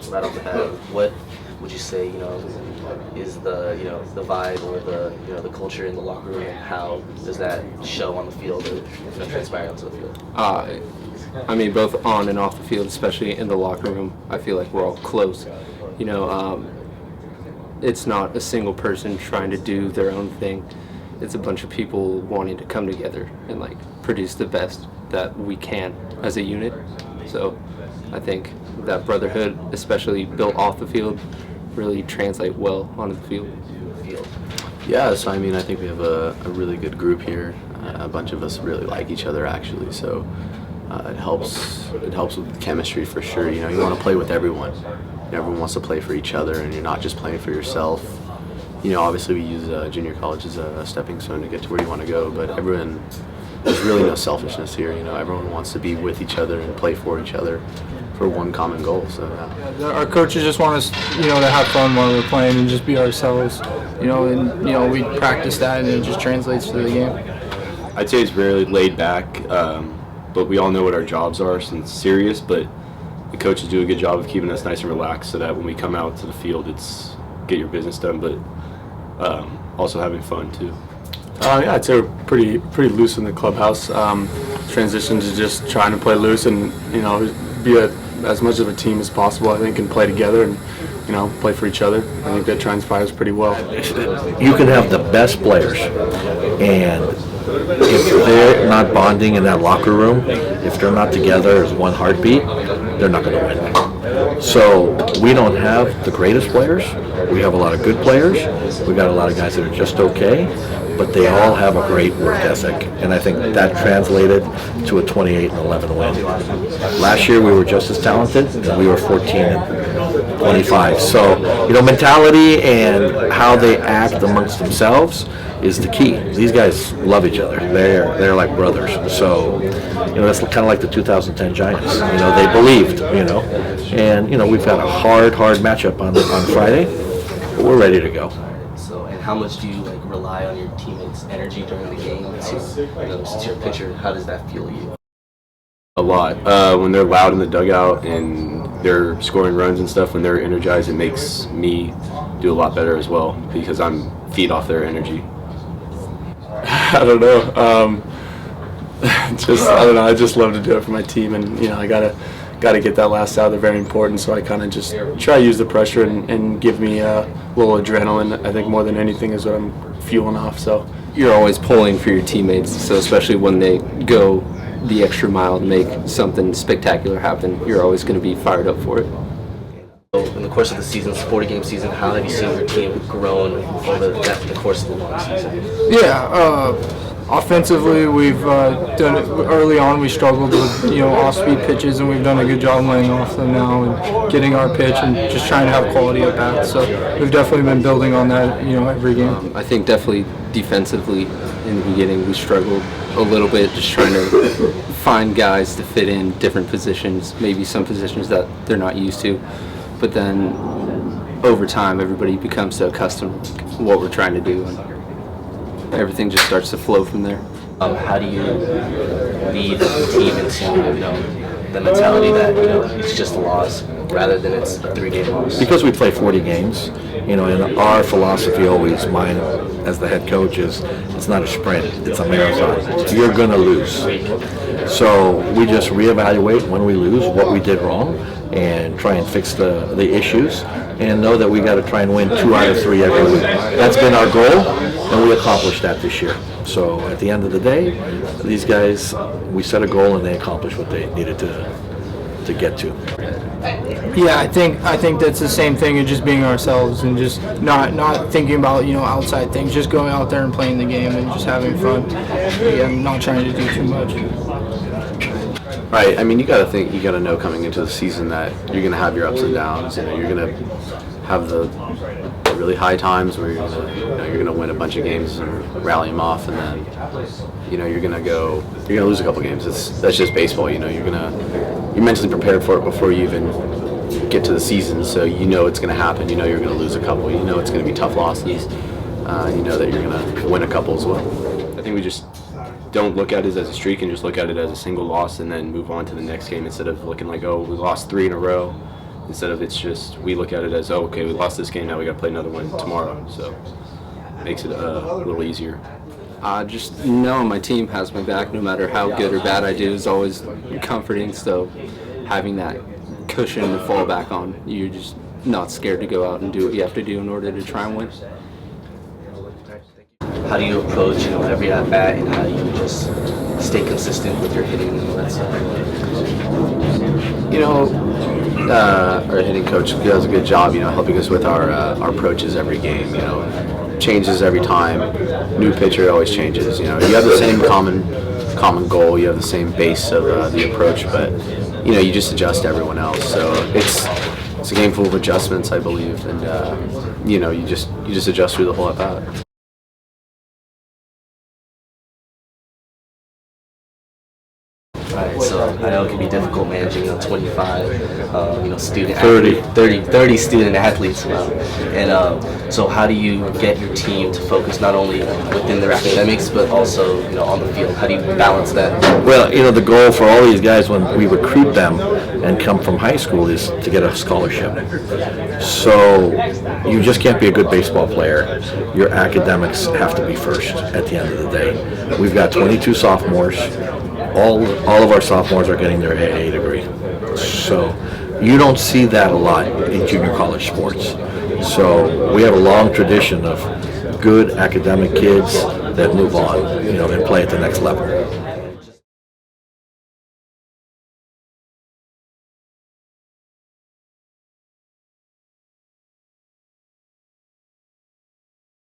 Right off the bat, what would you say, is the vibe or the culture in the locker room, and how does that show on the field or transpire onto the field? I mean, both on and off the field, especially in the locker room, I feel like we're all close. It's not a single person trying to do their own thing. It's a bunch of people wanting to come together and produce the best that we can as a unit. So I think that brotherhood, especially built off the field, really translate well onto the field. Yeah, so I mean, I think we have a really good group here. A bunch of us really like each other, actually. So it helps. It helps with chemistry for sure. You want to play with everyone. Everyone wants to play for each other, and you're not just playing for yourself. Obviously we use junior college as a stepping stone to get to where you want to go, but there's really no selfishness here. Everyone wants to be with each other and play for each other for one common goal. So yeah, our coaches just want us, to have fun while we're playing and just be ourselves. And we practice that, and it just translates to the game. I'd say it's very laid back, but we all know what our jobs are, so it's serious. But the coaches do a good job of keeping us nice and relaxed, so that when we come out to the field, it's get your business done, but also having fun too. Yeah, I'd say we're pretty loose in the clubhouse. Transition to just trying to play loose and be as much of a team as possible. I think, and play together and play for each other. I think that transpires pretty well. You can have the best players, and if they're not bonding in that locker room, if they're not together as one heartbeat, they're not going to win. So we don't have the greatest players. We have a lot of good players. We got a lot of guys that are just okay, but they all have a great work ethic, and I think that translated to a 28-11 win. Last year we were just as talented, and we were 14-25. So mentality and how they act amongst themselves is the key. These guys love each other. They're like brothers. So that's kind of like the 2010 Giants. They believed. And we've got a hard matchup on Friday, but we're ready to go. So, and how much do you rely on your teammates' energy during the game to, since you're a pitcher, how does that fuel you? A lot. When they're loud in the dugout and they're scoring runs and stuff, when they're energized, it makes me do a lot better as well because I'm feed off their energy. I don't know. I don't know. I just love to do it for my team, and I gotta get that last out. They're very important, so I kind of just try to use the pressure and give me a little adrenaline. I think more than anything is what I'm fueling off. So You're always pulling for your teammates, so especially when they go the extra mile to make something spectacular happen, you're always going to be fired up for it. So in the course of the season, 40-game season, how have you seen your team grown over the course of the long season? Yeah, offensively, we've done it early on. We struggled with off-speed pitches, and we've done a good job laying off them now and getting our pitch and just trying to have quality at bats. So we've definitely been building on that, every game. I think definitely defensively in the beginning we struggled a little bit, just trying to find guys to fit in different positions, maybe some positions that they're not used to. But then over time, everybody becomes so accustomed to what we're trying to do, and everything just starts to flow from there. How do you lead the team into the mentality that it's just a loss rather than it's a 3-game loss? Because we play 40 games, and our philosophy always, mine as the head coach, is it's not a sprint, it's a marathon. You're going to lose. So we just reevaluate when we lose, what we did wrong, and try and fix the issues, and know that we got to try and win 2 out of 3 every week. That's been our goal, and we accomplished that this year. So at the end of the day, these guys, we set a goal and they accomplished what they needed to get to. Yeah, I think that's the same thing as just being ourselves and just not thinking about outside things, just going out there and playing the game and just having fun. Again, not trying to do too much. Right. I mean, you got to know coming into the season that you're going to have your ups and downs. You're going to have the really high times where you're going to win a bunch of games and rally them off, and then you're going to lose a couple games. That's just baseball. You're mentally prepared for it before you even get to the season, so it's going to happen. You're going to lose a couple. It's going to be tough losses. That you're going to win a couple as well. I think we just don't look at it as a streak and just look at it as a single loss and then move on to the next game instead of looking like, oh, we lost 3 in a row. instead of it's just we look at it as, oh, okay, we lost this game, now we got to play another one tomorrow. So makes it a little easier. Just knowing my team has my back, no matter how good or bad I do, is always comforting. So having that cushion to fall back on, you're just not scared to go out and do what you have to do in order to try and win. How do you approach, every at bat, and how do you just stay consistent with your hitting and all that stuff? Our hitting coach does a good job, helping us with our approaches every game. Changes every time. New pitcher always changes. You have the same common goal. You have the same base of the approach, but you just adjust to everyone else. So it's a game full of adjustments, I believe, and you just adjust through the whole at bat. Right, so I know it can be difficult managing 25 student 30. athlete, 30 student athletes, and so how do you get your team to focus not only within their academics but also on the field? How do you balance that? Well, the goal for all these guys when we recruit them and come from high school is to get a scholarship. So you just can't be a good baseball player. Your academics have to be first at the end of the day. We've got 22 sophomores. All of our sophomores are getting their AA degree. So you don't see that a lot in junior college sports. So we have a long tradition of good academic kids that move on, and play at the next level.